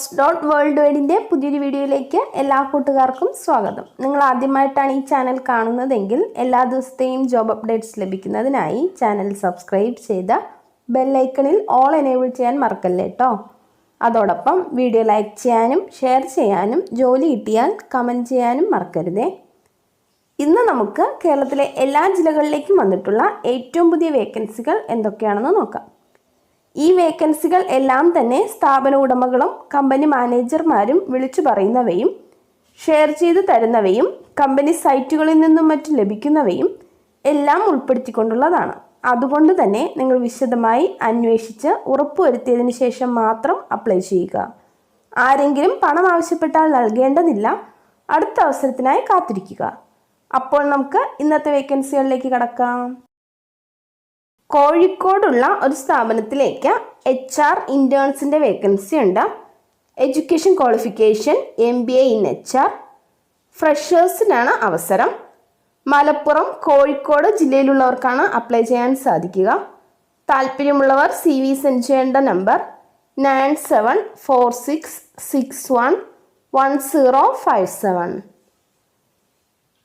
JOBS.WORLDWIDE പുതിയൊരു വീഡിയോയിലേക്ക് എല്ലാ കൂട്ടുകാർക്കും സ്വാഗതം. നിങ്ങൾ ആദ്യമായിട്ടാണ് ഈ ചാനൽ കാണുന്നതെങ്കിൽ എല്ലാ ദിവസത്തെയും ജോബ് അപ്ഡേറ്റ്സ് ലഭിക്കുന്നതിനായി ചാനൽ സബ്സ്ക്രൈബ് ചെയ്ത് ബെൽ ഐക്കണിൽ ഓൾ എനേബിൾ ചെയ്യാൻ മറക്കല്ലേ കേട്ടോ. അതോടൊപ്പം വീഡിയോ ലൈക്ക് ചെയ്യാനും ഷെയർ ചെയ്യാനും ജോലി കിട്ടിയാൽ കമൻറ്റ് ചെയ്യാനും മറക്കരുതേ. ഇന്ന് നമുക്ക് കേരളത്തിലെ എല്ലാ ജില്ലകളിലേക്കും വന്നിട്ടുള്ള ഏറ്റവും പുതിയ വേക്കൻസികൾ എന്തൊക്കെയാണെന്ന് നോക്കാം. ഈ വേക്കൻസികൾ എല്ലാം തന്നെ സ്ഥാപന ഉടമകളും കമ്പനി മാനേജർമാരും വിളിച്ചു പറയുന്നവയും ഷെയർ ചെയ്ത് തരുന്നവയും കമ്പനി സൈറ്റുകളിൽ നിന്നും മറ്റും ലഭിക്കുന്നവയും എല്ലാം ഉൾപ്പെടുത്തിക്കൊണ്ടുള്ളതാണ്. അതുകൊണ്ട് തന്നെ നിങ്ങൾ വിശദമായി അന്വേഷിച്ച് ഉറപ്പുവരുത്തിയതിനു ശേഷം മാത്രം അപ്ലൈ ചെയ്യുക. ആരെങ്കിലും പണം ആവശ്യപ്പെട്ടാൽ നൽകേണ്ടതില്ല. അടുത്ത അവസരത്തിനായി കാത്തിരിക്കുക. അപ്പോൾ നമുക്ക് ഇന്നത്തെ വേക്കൻസികളിലേക്ക് കടക്കാം. കോഴിക്കോടുള്ള ഒരു സ്ഥാപനത്തിലേക്ക് HR ഇൻറ്റേൺസിൻ്റെ വേക്കൻസി ഉണ്ട്. Education qualification MBA in HR. ഫ്രഷേഴ്സിനാണ് അവസരം. മലപ്പുറം കോഴിക്കോട് ജില്ലയിലുള്ളവർക്കാണ് അപ്ലൈ ചെയ്യാൻ സാധിക്കുക. താല്പര്യമുള്ളവർ CV സെൻഡ് ചെയ്യേണ്ട നമ്പർ 9746611057.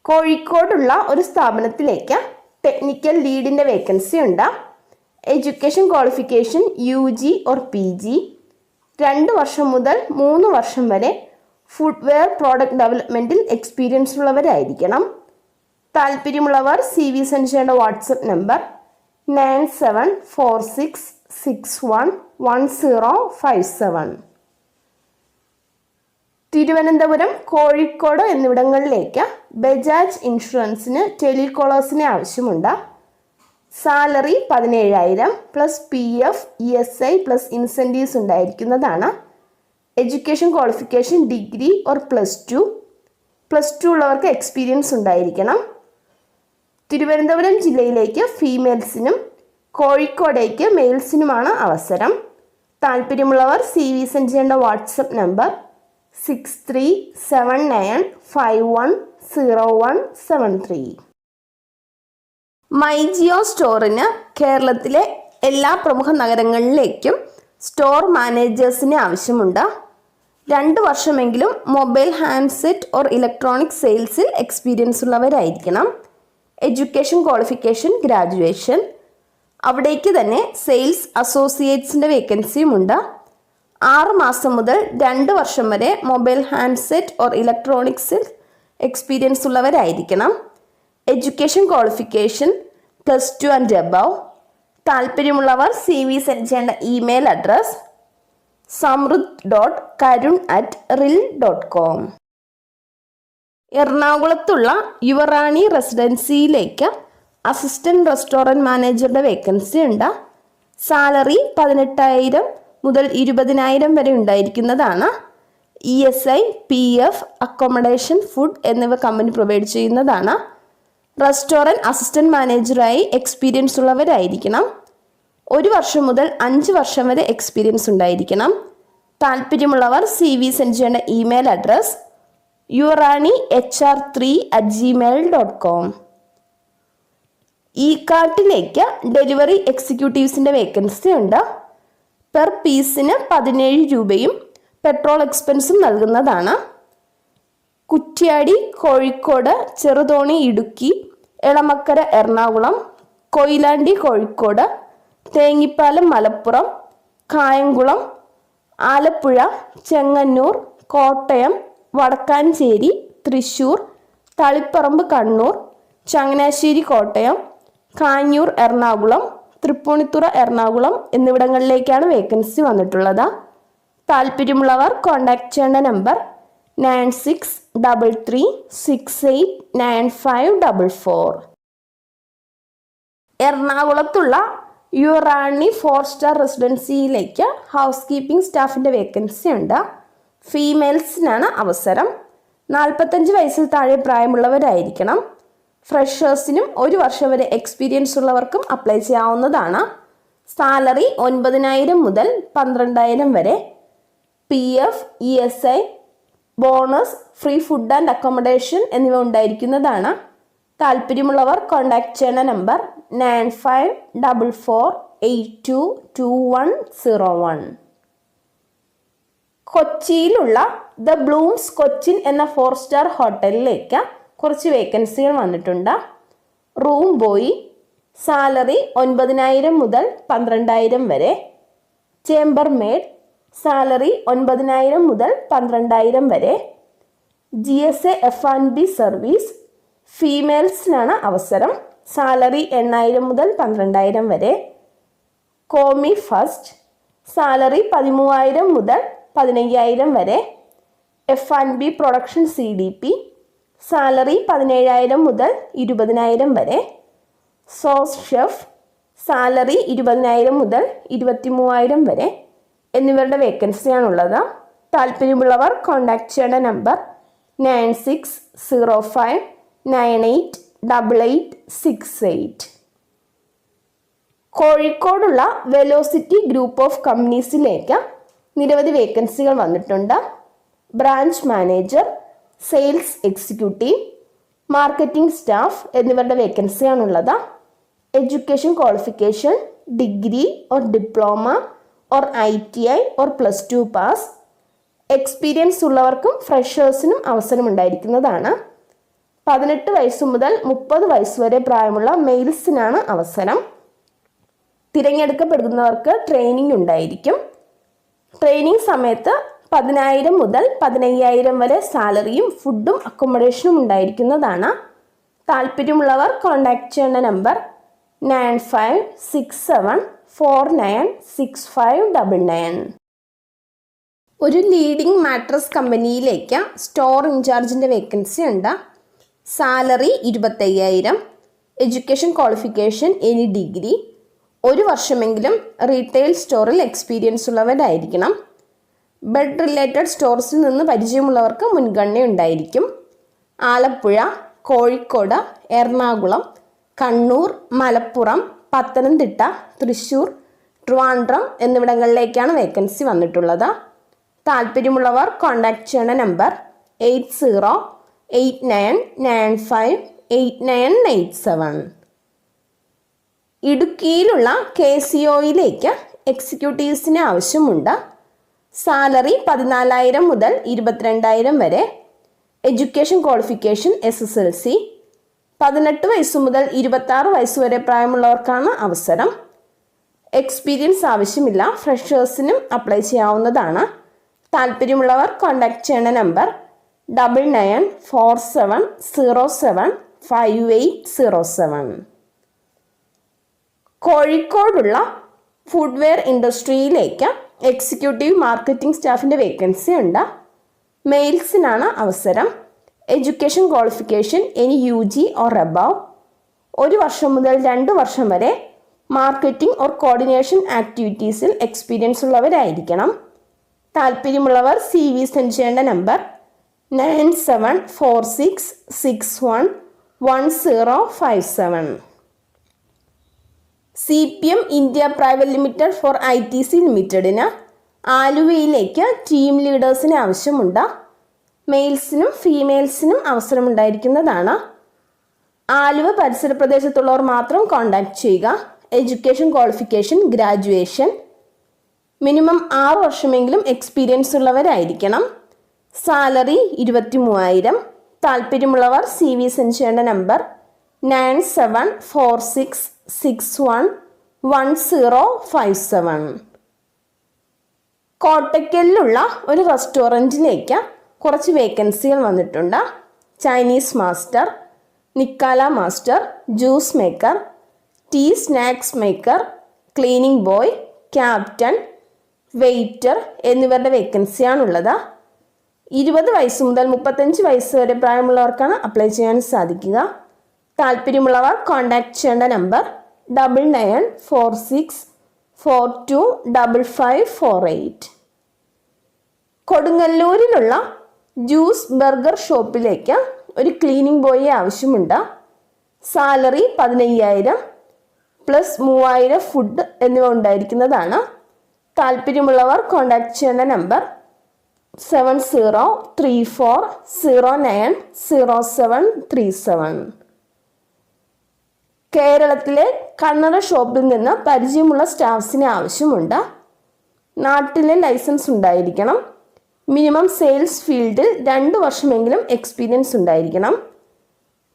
കോഴിക്കോടുള്ള ഒരു സ്ഥാപനത്തിലേക്ക് ടെക്നിക്കൽ ലീഡിൻ്റെ വേക്കൻസി ഉണ്ട്. Education qualification UG or PG. 2 വർഷം മുതൽ 3 വർഷം വരെ ഫുഡ്വെയർ പ്രോഡക്റ്റ് ഡെവലപ്മെൻറ്റിൽ എക്സ്പീരിയൻസ് ഉള്ളവരായിരിക്കണം. താല്പര്യമുള്ളവർ CV സെൻഡ് ചെയ്യേണ്ട വാട്സപ്പ് നമ്പർ 9746611057. തിരുവനന്തപുരം കോഴിക്കോട് എന്നിവിടങ്ങളിലേക്ക് ബജാജ് ഇൻഷുറൻസിന് ടെലികോളേഴ്സിനെ ആവശ്യമുണ്ട്. Salary 17,000 plus PF ESI plus incentives ഉണ്ടായിരിക്കുന്നതാണ്. എഡ്യൂക്കേഷൻ ക്വാളിഫിക്കേഷൻ ഡിഗ്രി ഓർ +2 ഉള്ളവർക്ക് എക്സ്പീരിയൻസ് ഉണ്ടായിരിക്കണം. തിരുവനന്തപുരം ജില്ലയിലേക്ക് ഫീമെയിൽസിനും കോഴിക്കോടേക്ക് മെയിൽസിനുമാണ് അവസരം. താല്പര്യമുള്ളവർ CV സെൻഡ് ചെയ്യേണ്ട വാട്സപ്പ് നമ്പർ 6379510173. മൈജിയോ സ്റ്റോറിന് കേരളത്തിലെ എല്ലാ പ്രമുഖ നഗരങ്ങളിലേക്കും സ്റ്റോർ മാനേജേഴ്സിനെ ആവശ്യമുണ്ട്. 2 വർഷമെങ്കിലും മൊബൈൽ ഹാൻഡ്സെറ്റ് ഓർ ഇലക്ട്രോണിക് സെയിൽസിൽ എക്സ്പീരിയൻസ് ഉള്ളവരായിരിക്കണം. Education qualification graduation. അവിടേക്ക് തന്നെ സെയിൽസ് അസോസിയേറ്റ്സിൻ്റെ വേക്കൻസിയുമുണ്ട്. 6 മാസം മുതൽ 2 വർഷം വരെ മൊബൈൽ ഹാൻഡ്സെറ്റ് ഓർ ഇലക്ട്രോണിക്സിൽ എക്സ്പീരിയൻസ് ഉള്ളവരായിരിക്കണം. Education qualification +2 and above. താല്പര്യമുള്ളവർ CV സെൻഡ് ചെയ്യേണ്ട ഇമെയിൽ അഡ്രസ് samruddh.karun@ril.com. എറണാകുളത്തുള്ള യുവറാണി റെസിഡൻസിയിലേക്ക് അസിസ്റ്റന്റ് റെസ്റ്റോറൻറ്റ് മാനേജറുടെ വേക്കൻസി ഉണ്ട്. സാലറി 18,000 മുതൽ 20,000 വരെ ഉണ്ടായിരിക്കുന്നതാണ്. ESI PF അക്കോമഡേഷൻ ഫുഡ് എന്നിവ കമ്പനി പ്രൊവൈഡ് ചെയ്യുന്നതാണ്. റെസ്റ്റോറൻറ്റ് അസിസ്റ്റന്റ് മാനേജറായി എക്സ്പീരിയൻസ് ഉള്ളവരായിരിക്കണം. 1 വർഷം മുതൽ 5 വർഷം വരെ എക്സ്പീരിയൻസ് ഉണ്ടായിരിക്കണം. താല്പര്യമുള്ളവർ CV സെൻഡ് ചെയ്യേണ്ട ഇമെയിൽ അഡ്രസ് urani.hr3@gmail.com. ഈ കാർട്ടിലേക്ക് ഡെലിവറി എക്സിക്യൂട്ടീവ്സിൻ്റെ വേക്കൻസി ഉണ്ട്. പെർ പീസിന് 17 രൂപയും പെട്രോൾ എക്സ്പെൻസും നൽകുന്നതാണ്. കുറ്റ്യാടി കോഴിക്കോട്, ചെറുതോണി ഇടുക്കി, എളമക്കര എറണാകുളം, കൊയിലാണ്ടി കോഴിക്കോട്, തേങ്ങിപ്പാലം മലപ്പുറം, കായംകുളം, ആലപ്പുഴ, ചെങ്ങന്നൂർ, കോട്ടയം, വടക്കാഞ്ചേരി, തൃശ്ശൂർ, തളിപ്പറമ്പ് കണ്ണൂർ, ചങ്ങനാശ്ശേരി കോട്ടയം, കാഞ്ഞൂർ എറണാകുളം, തൃപ്പൂണിത്തുറ എറണാകുളം എന്നിവിടങ്ങളിലേക്കാണ് വേക്കൻസി വന്നിട്ടുള്ളത്. താല്പര്യമുള്ളവർ കോൺടാക്ട് ചെയ്യേണ്ട നമ്പർ 9633689544. എറണാകുളത്തുള്ള യുറാണി 4 സ്റ്റാർ റെസിഡൻസിയിലേക്ക് ഹൗസ് കീപ്പിംഗ് സ്റ്റാഫിൻ്റെ വേക്കൻസി ഉണ്ട്. ഫീമെയിൽസിനാണ് അവസരം. 45 വയസ്സിൽ താഴെ പ്രായമുള്ളവരായിരിക്കണം. ഫ്രഷേഴ്സിനും 1 വർഷം വരെ എക്സ്പീരിയൻസ് ഉള്ളവർക്കും അപ്ലൈ ചെയ്യാവുന്നതാണ്. സാലറി 9,000 മുതൽ 12,000 വരെ. PF ESI bonus free food and accommodation എന്നിവ ഉണ്ടായിരിക്കുന്നതാണ്. താല്പര്യമുള്ളവർ കോൺടാക്ട് ചെയ്യുന്ന നമ്പർ 9544822101. കൊച്ചിയിലുള്ള ദ ബ്ലൂംസ് കൊച്ചിൻ എന്ന 4-സ്റ്റാർ ഹോട്ടലിലേക്ക് കുറച്ച് വേക്കൻസികൾ വന്നിട്ടുണ്ട്. റൂം ബോയ്, സാലറി 9,000 മുതൽ 12,000 വരെ. ചേംബർ മെയ്ഡ്, സാലറി 9,000 മുതൽ 12,000 വരെ. GSA F&B സർവീസ്, ഫീമെയിൽസിനാണ് അവസരം. സാലറി 8,000 മുതൽ 12,000 വരെ. കോമി ഫസ്റ്റ്, സാലറി 13,000 മുതൽ 15,000 വരെ. F&B പ്രൊഡക്ഷൻ CDP, സാലറി 17,000 മുതൽ 20,000 വരെ. സോസ് ഷെഫ്, സാലറി 20,000 മുതൽ 23,000 വരെ എന്നിവരുടെ വേക്കൻസിയാണുള്ളത്. താല്പര്യമുള്ളവർ കോൺടാക്ട് ചെയ്യേണ്ട നമ്പർ 9605988868. കോഴിക്കോടുള്ള വെലോസിറ്റി ഗ്രൂപ്പ് ഓഫ് കമ്പനീസിലേക്ക് നിരവധി വേക്കൻസികൾ വന്നിട്ടുണ്ട്. Branch manager, sales executive, marketing staff എന്നിവരുടെ വേക്കൻസിയാണുള്ളത്. Education qualification degree or diploma or ITI or +2 pass. Experience ഉള്ളവർക്കും ഫ്രഷേഴ്സിനും അവസരമുണ്ടായിരിക്കുന്നതാണ്. 18 വയസ്സ് മുതൽ 30 വയസ്സ് വരെ പ്രായമുള്ള മെയിൽസിനാണ് അവസരം. തിരഞ്ഞെടുക്കപ്പെടുന്നവർക്ക് ട്രെയിനിങ് ഉണ്ടായിരിക്കും. ട്രെയിനിങ് സമയത്ത് 10,000 മുതൽ 15,000 വരെ സാലറിയും ഫുഡും അക്കോമഡേഷനും ഉണ്ടായിരിക്കുന്നതാണ്. താല്പര്യമുള്ളവർ കോൺടാക്ട് ചെയ്യേണ്ട നമ്പർ 9567496599. ഒരു ലീഡിംഗ് മാട്രസ് കമ്പനിയിലേക്ക് സ്റ്റോർ ഇൻചാർജിൻ്റെ വേക്കൻസി ഉണ്ട്. Salary 25,000. Education qualification any degree. 1 വർഷമെങ്കിലും റീറ്റെയിൽ സ്റ്റോറിൽ എക്സ്പീരിയൻസ് ഉള്ളവരായിരിക്കണം. ബെഡ് റിലേറ്റഡ് സ്റ്റോർസിൽ നിന്ന് പരിചയമുള്ളവർക്ക് മുൻഗണന ഉണ്ടായിരിക്കും. ആലപ്പുഴ, കോഴിക്കോട്, എറണാകുളം, കണ്ണൂർ, മലപ്പുറം, പത്തനംതിട്ട, തൃശ്ശൂർ, ട്രിവാൻഡ്രം എന്നിവിടങ്ങളിലേക്കാണ് വേക്കൻസി വന്നിട്ടുള്ളത്. താല്പര്യമുള്ളവർ കോൺടാക്ട് ചെയ്യേണ്ട നമ്പർ 8089958987. ഇടുക്കിയിലുള്ള KCOയിലേക്ക് എക്സിക്യൂട്ടീവ്സിന് ആവശ്യമുണ്ട്. സാലറി 14,000 മുതൽ 22,000 വരെ. Education qualification SSLC. 18 വയസ്സ് മുതൽ 26 വയസ്സ് വരെ പ്രായമുള്ളവർക്കാണ് അവസരം. എക്സ്പീരിയൻസ് ആവശ്യമില്ല, ഫ്രഷേഴ്സിനും അപ്ലൈ ചെയ്യാവുന്നതാണ്. താല്പര്യമുള്ളവർ കോൺടാക്ട് ചെയ്യേണ്ട നമ്പർ 9947075807. കോഴിക്കോടുള്ള ഫുഡ്വെയർ ഇൻഡസ്ട്രിയിലേക്ക് എക്സിക്യൂട്ടീവ് മാർക്കറ്റിംഗ് സ്റ്റാഫിൻ്റെ വേക്കൻസി ഉണ്ട്. മെയിൽസിനാണ് അവസരം. Education qualification any UG or above. 1 വർഷം മുതൽ 2 വർഷം വരെ മാർക്കറ്റിംഗ് ഓർ കോർഡിനേഷൻ ആക്ടിവിറ്റീസിൽ എക്സ്പീരിയൻസ് ഉള്ളവരായിരിക്കണം. താല്പര്യമുള്ളവർ CV സെൻഡ് ചെയ്യേണ്ട number 9746611057. CPM India private limited for ITC ലിമിറ്റഡിന് ആലുവയിലേക്ക് ടീം ലീഡേഴ്സിന് ആവശ്യമുണ്ട്. മെയിൽസിനും ഫീമെയിൽസിനും അവസരമുണ്ടായിരിക്കുന്നതാണ്. ആലുവ പരിസര പ്രദേശത്തുള്ളവർ മാത്രം കോൺടാക്ട് ചെയ്യുക. Education qualification graduation. മിനിമം 6 വർഷമെങ്കിലും എക്സ്പീരിയൻസ് ഉള്ളവരായിരിക്കണം. സാലറി 23,000. താല്പര്യമുള്ളവർ CV സെൻഡ് ചെയ്യേണ്ട നമ്പർ 9746611057. കോട്ടയ്ക്കലിലുള്ള ഒരു റെസ്റ്റോറൻറ്റിലേക്ക് കുറച്ച് വേക്കൻസികൾ വന്നിട്ടുണ്ട്. ചൈനീസ് മാസ്റ്റർ, നിക്കാല master, juice maker, tea snacks maker, cleaning boy, captain, waiter എന്നിവരുടെ വേക്കൻസിയാണുള്ളത്. 20 വയസ്സ് മുതൽ 35 വയസ്സ് വരെ പ്രായമുള്ളവർക്കാണ് അപ്ലൈ ചെയ്യാൻ സാധിക്കുക. താല്പര്യമുള്ളവർ കോൺടാക്ട് ചെയ്യേണ്ട നമ്പർ 9946425548. കൊടുങ്ങല്ലൂരിലുള്ള ജ്യൂസ് ബർഗർ ഷോപ്പിലേക്ക് ഒരു ക്ലീനിങ് ബോയെ ആവശ്യമുണ്ട്. സാലറി 15,000 പ്ലസ് 3,000 ഫുഡ് എന്നിവ ഉണ്ടായിരിക്കുന്നതാണ്. താല്പര്യമുള്ളവർ കോൺടാക്ട് ചെയ്യേണ്ട നമ്പർ 7034090737. കേരളത്തിലെ കന്നഡ ഷോപ്പിൽ നിന്ന് പരിചയമുള്ള സ്റ്റാഫ്സിന് ആവശ്യമുണ്ട്. നാട്ടിലെ ലൈസൻസ് ഉണ്ടായിരിക്കണം. മിനിമം സെയിൽസ് ഫീൽഡിൽ 2 വർഷമെങ്കിലും എക്സ്പീരിയൻസ് ഉണ്ടായിരിക്കണം.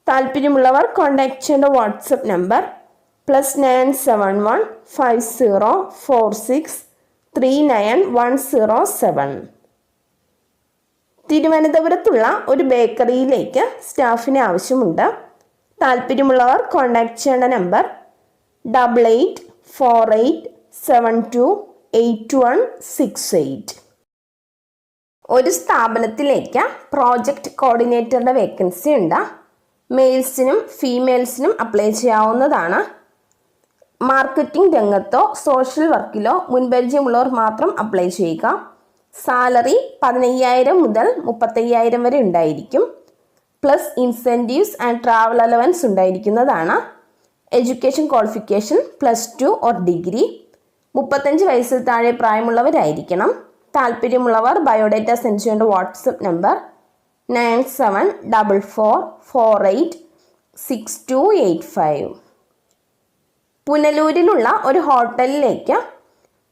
താല്പര്യമുള്ളവർ കോൺടാക്ട് ചെയ്യേണ്ട വാട്സപ്പ് നമ്പർ +971 5046 39107. തിരുവനന്തപുരത്തുള്ള ഒരു ബേക്കറിയിലേക്ക് സ്റ്റാഫിനെ ആവശ്യമുണ്ട്. താല്പര്യമുള്ളവർ കോൺടാക്ട് ചെയ്യേണ്ട നമ്പർ 8848728168. ഒരു സ്ഥാപനത്തിലേക്ക് പ്രോജക്റ്റ് കോർഡിനേറ്ററുടെ വേക്കൻസി ഉണ്ട്. മെയിൽസിനും ഫീമെയിൽസിനും അപ്ലൈ ചെയ്യാവുന്നതാണ്. മാർക്കറ്റിംഗ് രംഗത്തോ സോഷ്യൽ വർക്കിലോ മുൻപരിചയമുള്ളവർ മാത്രം അപ്ലൈ ചെയ്യുക. സാലറി 15,000 മുതൽ 35,000 വരെ ഉണ്ടായിരിക്കും. Plus incentives and travel allowance ഉണ്ടായിരിക്കുന്നതാണ്. Education qualification +2 or degree. 35 വയസ്സിൽ താഴെ പ്രായമുള്ളവരായിരിക്കണം. താല്പര്യമുള്ളവർ ബയോഡേറ്റ സെൻഡ് ചെയ്യേണ്ട വാട്സപ്പ് നമ്പർ 9744486285. പുനലൂരിലുള്ള ഒരു ഹോട്ടലിലേക്ക്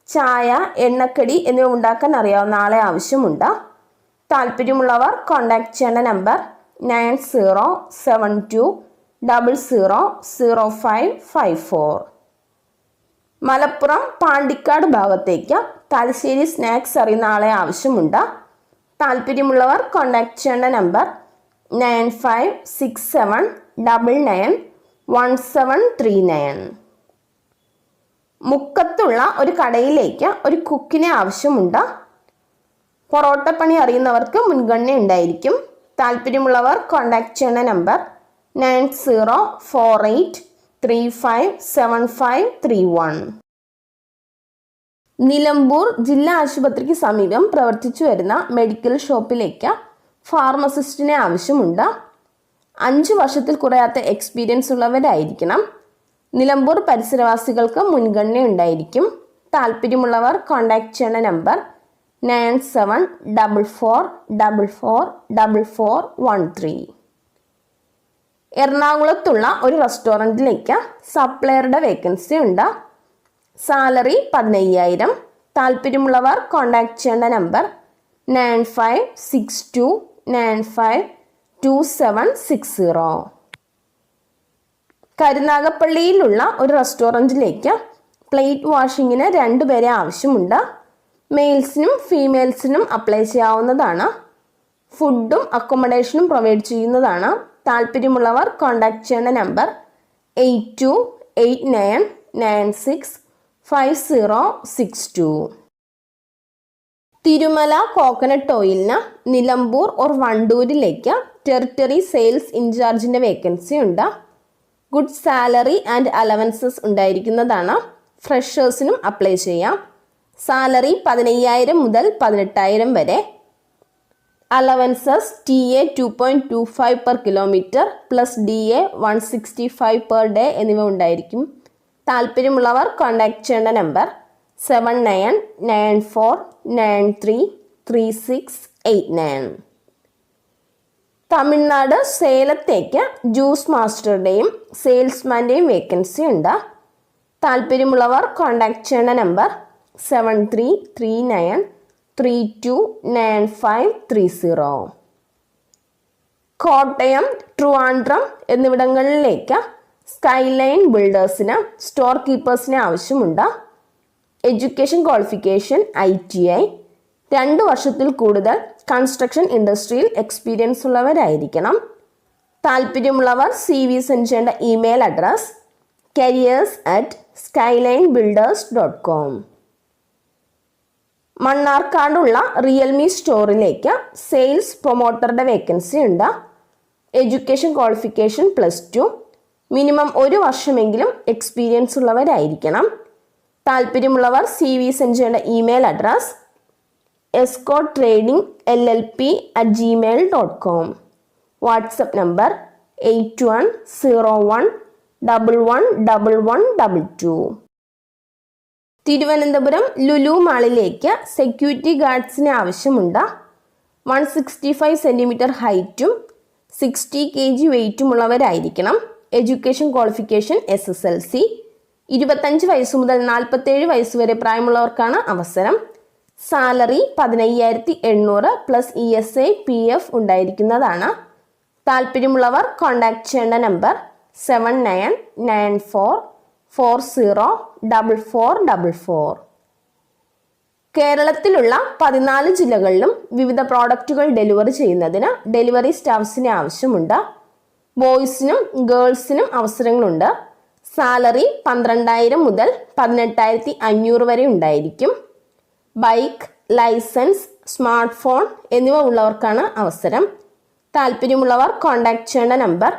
ചായ, എണ്ണക്കടി എന്നിവ ഉണ്ടാക്കാൻ അറിയാവുന്ന ആളെ ആവശ്യമുണ്ട്. താല്പര്യമുള്ളവർ കോൺടാക്ട് ചെയ്യേണ്ട നമ്പർ 9072000554. മലപ്പുറം പാണ്ടിക്കാട് ഭാഗത്തേക്ക് തലശ്ശേരി സ്നാക്സ് അറിയുന്ന ആളെ ആവശ്യമുണ്ട്. താല്പര്യമുള്ളവർ കോൺടാക്ട് ചെയ്യേണ്ട നമ്പർ 9567991739. മുക്കത്തുള്ള ഒരു കടയിലേക്ക് ഒരു കുക്കിനെ ആവശ്യമുണ്ട്. പൊറോട്ടപ്പണി അറിയുന്നവർക്ക് മുൻഗണന ഉണ്ടായിരിക്കും. താല്പര്യമുള്ളവർ കോൺടാക്ട് ചെയ്യുന്ന നമ്പർ 9048357531. നിലമ്പൂർ ജില്ലാ ആശുപത്രിക്ക് സമീപം പ്രവർത്തിച്ചു വരുന്ന മെഡിക്കൽ ഷോപ്പിലേക്ക് ഫാർമസിസ്റ്റിനെ ആവശ്യമുണ്ട്. 5 വർഷത്തിൽ കുറയാത്ത എക്സ്പീരിയൻസ് ഉള്ളവരായിരിക്കണം. നിലമ്പൂർ പരിസരവാസികൾക്ക് മുൻഗണന ഉണ്ടായിരിക്കും. താല്പര്യമുള്ളവർ കോൺടാക്ട് ചെയ്യുന്ന നമ്പർ 9744444413. എറണാകുളത്തുള്ള ഒരു റെസ്റ്റോറൻറ്റിലേക്ക് സപ്ലയറുടെ വേക്കൻസി ഉണ്ട്. സാലറി 15,000. താല്പര്യമുള്ളവർ കോൺടാക്ട് ചെയ്യേണ്ട നമ്പർ 9562952760. കരുനാഗപ്പള്ളിയിലുള്ള ഒരു റെസ്റ്റോറൻറ്റിലേക്ക് പ്ലേറ്റ് വാഷിങ്ങിന് 2 പേരെ ആവശ്യമുണ്ട്. മെയിൽസിനും ഫീമെയിൽസിനും അപ്ലൈ ചെയ്യാവുന്നതാണ്. ഫുഡും അക്കോമഡേഷനും പ്രൊവൈഡ് ചെയ്യുന്നതാണ്. താല്പര്യമുള്ളവർ കോൺടാക്ട് ചെയ്യുന്ന നമ്പർ 8289965062. തിരുമല കോക്കനട്ട് ഓയിലിന് നിലമ്പൂർ ഓർ വണ്ടൂരിലേക്ക് ടെറിട്ടറി സെയിൽസ് ഇൻചാർജിൻ്റെ വേക്കൻസി ഉണ്ട്. ഗുഡ് സാലറി ആൻഡ് അലവൻസസ് ഉണ്ടായിരിക്കുന്നതാണ്. ഫ്രഷേഴ്സിനും അപ്ലൈ ചെയ്യാം. സാലറി 15,000 മുതൽ 18,000 വരെ. Allowances TA 2.25 per kilometer plus DA 165 per day എന്നിവ ഉണ്ടായിരിക്കും. താല്പര്യമുള്ളവർ കോൺടാക്ട് ചെയ്യേണ്ട നമ്പർ 7994933689. തമിഴ്നാട് സേലത്തേക്ക് ജ്യൂസ് മാസ്റ്ററുടെയും സെയിൽസ്മാൻ്റെയും വേക്കൻസി ഉണ്ട്. താല്പര്യമുള്ളവർ കോൺടാക്ട് ചെയ്യേണ്ട നമ്പർ 7339329530. കോട്ടയം, ട്രിവാൻഡ്രം എന്നിവിടങ്ങളിലേക്ക് സ്കൈലൈൻ ബിൽഡേഴ്സിന് സ്റ്റോർ കീപ്പേഴ്സിന് ആവശ്യമുണ്ട്. Education qualification ITI. 2 വർഷത്തിൽ കൂടുതൽ കൺസ്ട്രക്ഷൻ ഇൻഡസ്ട്രിയിൽ എക്സ്പീരിയൻസ് ഉള്ളവരായിരിക്കണം. താല്പര്യമുള്ളവർ CV സെൻഡ് ചെയ്യേണ്ട ഇമെയിൽ അഡ്രസ് careers@skylinebuilders.com. മണ്ണാർക്കാടുള്ള റിയൽമി സ്റ്റോറിലേക്ക് സെയിൽസ് പ്രൊമോട്ടറുടെ വേക്കൻസി ഉണ്ട്. Education qualification +2. മിനിമം 1 വർഷമെങ്കിലും എക്സ്പീരിയൻസ് ഉള്ളവരായിരിക്കണം. താല്പര്യമുള്ളവർ CV സെൻഡ് ചെയ്യേണ്ട email address escorttradingllp@gmail.com. WhatsApp number 8101111122. Thiruvananthapuram Lulu മാളിലേക്ക് സെക്യൂരിറ്റി ഗാർഡ്സിന് ആവശ്യമുണ്ട്. 165 സെൻറ്റിമീറ്റർ ഹൈറ്റും 60 kg വെയ്റ്റുമുള്ളവരായിരിക്കണം. Education qualification SSLC. 25 വയസ്സ് മുതൽ 47 വയസ്സ് വരെ പ്രായമുള്ളവർക്കാണ് അവസരം. സാലറി 15,800 പ്ലസ് ESI PF ഉണ്ടായിരിക്കുന്നതാണ്. താല്പര്യമുള്ളവർ കോൺടാക്ട് ചെയ്യേണ്ട നമ്പർ 7994404444. കേരളത്തിലുള്ള 14 ജില്ലകളിലും വിവിധ പ്രോഡക്റ്റുകൾ ഡെലിവറി ചെയ്യുന്നതിന് ഡെലിവറി സ്റ്റാഫ്സിനെ ആവശ്യമുണ്ട്. ബോയ്സിനും ഗേൾസിനും അവസരങ്ങളുണ്ട്. സാലറി 12,000 മുതൽ 18,500 വരെ ഉണ്ടായിരിക്കും. ബൈക്ക്, ലൈസൻസ്, സ്മാർട്ട് ഫോൺ എന്നിവ ഉള്ളവർക്കാണ് അവസരം. താല്പര്യമുള്ളവർ കോൺടാക്ട് ചെയ്യേണ്ട നമ്പർ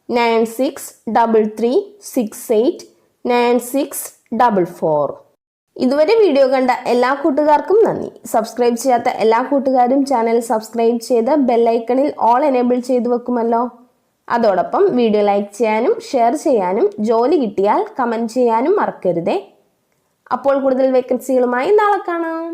9633689644. ഇതുവരെ വീഡിയോ കണ്ട എല്ലാ കൂട്ടുകാർക്കും നന്ദി. സബ്സ്ക്രൈബ് ചെയ്യാത്ത എല്ലാ കൂട്ടുകാരും ചാനൽ സബ്സ്ക്രൈബ് ചെയ്ത് ബെല്ലൈക്കണിൽ ഓൾ എനേബിൾ ചെയ്തു വെക്കുമല്ലോ. അതോടൊപ്പം വീഡിയോ ലൈക്ക് ചെയ്യാനും ഷെയർ ചെയ്യാനും ജോലി കിട്ടിയാൽ കമൻറ്റ് ചെയ്യാനും മറക്കരുതേ. അപ്പോൾ കൂടുതൽ വേക്കൻസികളുമായി നാളെ കാണാം.